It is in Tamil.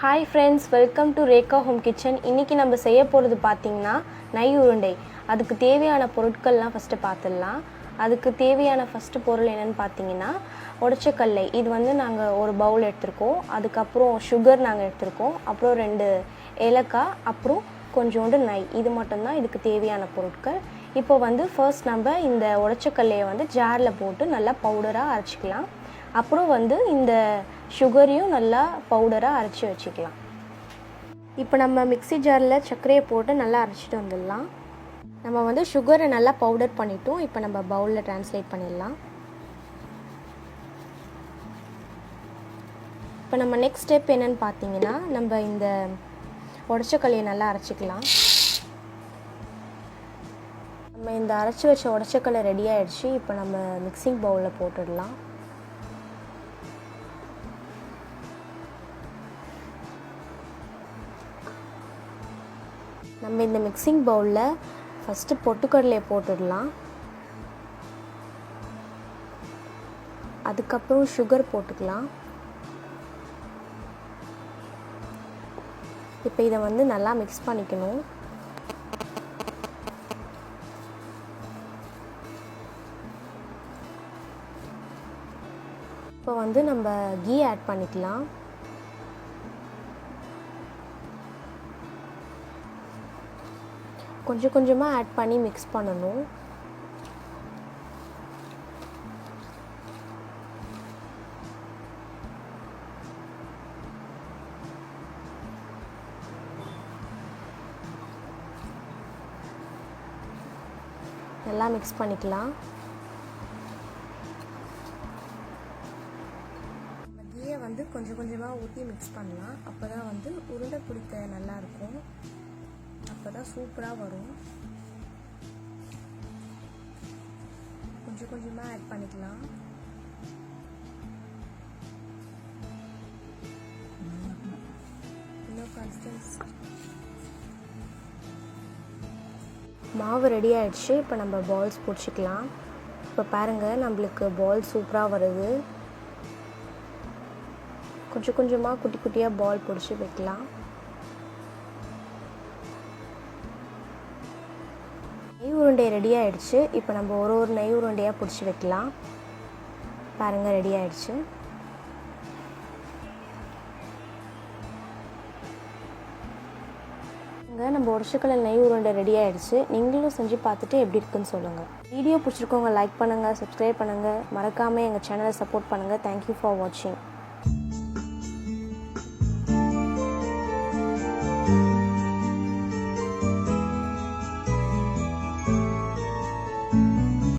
Hi friends, welcome to Rekha home kitchen. இன்றைக்கி நம்ம செய்ய போகிறது பார்த்திங்கன்னா நெய் உருண்டை. அதுக்கு தேவையான பொருட்கள்லாம் ஃபஸ்ட்டு பார்த்துடலாம். அதுக்கு தேவையான ஃபஸ்ட்டு பொருள் என்னென்னு பார்த்தீங்கன்னா உடச்சக்கல்லை. இது வந்து நாங்கள் ஒரு பவுல் எடுத்திருக்கோம். அதுக்கப்புறம் சுகர் நாங்கள் எடுத்திருக்கோம். அப்புறம் 2 ஏலக்காய், அப்புறம் கொஞ்சோண்டு நெய். இது மட்டும்தான் இதுக்கு தேவையான பொருட்கள். இப்போ வந்து ஃபர்ஸ்ட் நம்ம இந்த உடச்சக்கல்லையை வந்து ஜாரில் போட்டு நல்லா பவுடராக அரைச்சிக்கலாம். அப்புறம் வந்து இந்த சுகரையும் நல்லா பவுடராக அரைச்சி வச்சுக்கலாம். இப்போ நம்ம மிக்ஸி ஜாரில் சர்க்கரையை போட்டு நல்லா அரைச்சிட்டு வந்துடலாம். நம்ம வந்து சுகரை நல்லா பவுடர் பண்ணிட்டோம். இப்போ நம்ம பவுலில் ட்ரான்ஸ்லேட் பண்ணிடலாம். இப்போ நம்ம நெக்ஸ்ட் ஸ்டெப் என்னென்னு பார்த்தீங்கன்னா, நம்ம இந்த உடச்சக்கல்லையை நல்லா அரைச்சிக்கலாம். நம்ம இந்த அரைச்சி வச்ச உடச்சக்கல்லை ரெடி ஆகிடுச்சு. இப்போ நம்ம மிக்சிங் பவுலில் போட்டுடலாம். நம்ம இந்த மிக்சிங் பவுலில் ஃபஸ்ட்டு பொட்டுக்கடலையை போட்டுடலாம். அதுக்கப்புறம் சுகர் போட்டுக்கலாம். இப்போ இதை வந்து நல்லா மிக்ஸ் பண்ணிக்கணும். இப்போ வந்து நம்ம கீ ஆட் பண்ணிக்கலாம். கொஞ்சம் கொஞ்சமாக ஆட் பண்ணி மிக்ஸ் பண்ணணும். நல்லா மிக்ஸ் பண்ணிக்கலாம். கீயை வந்து கொஞ்சம் கொஞ்சமாக ஊற்றி மிக்ஸ் பண்ணலாம். அப்போ தான் வந்து உருண்டை பிடிக்க நல்லாயிருக்கும். அப்போ தான் சூப்பராக வரும். கொஞ்சம் கொஞ்சமாக ஆட் பண்ணிக்கலாம். இன்னும் கன்சிஸ்டன்ஸ் மாவு ரெடி ஆகிடுச்சு. இப்போ நம்ம பால்ஸ் பிடிச்சிக்கலாம். இப்போ பாருங்கள், நம்மளுக்கு பால் சூப்பராக வருது. கொஞ்சம் கொஞ்சமாக குட்டி குட்டியாக பால் பிடிச்சி வைக்கலாம். நெய் உருண்டை ரெடி ஆகிடுச்சு. இப்போ நம்ம ஒரு நெய் உருண்டையாக பிடிச்சி வைக்கலாம். பாருங்கள், ரெடி ஆகிடுச்சு. நம்ம உடச்சக்கல்லை நெய் உருண்டை ரெடி ஆகிடுச்சு. நீங்களும் செஞ்சு பார்த்துட்டு எப்படி இருக்குன்னு சொல்லுங்கள். வீடியோ பிடிச்சிருக்கவங்க லைக் பண்ணுங்கள், சப்ஸ்கிரைப் பண்ணுங்கள். மறக்காமல் எங்கள் சேனலை சப்போர்ட் பண்ணுங்கள். தேங்க்யூ ஃபார் வாட்சிங்.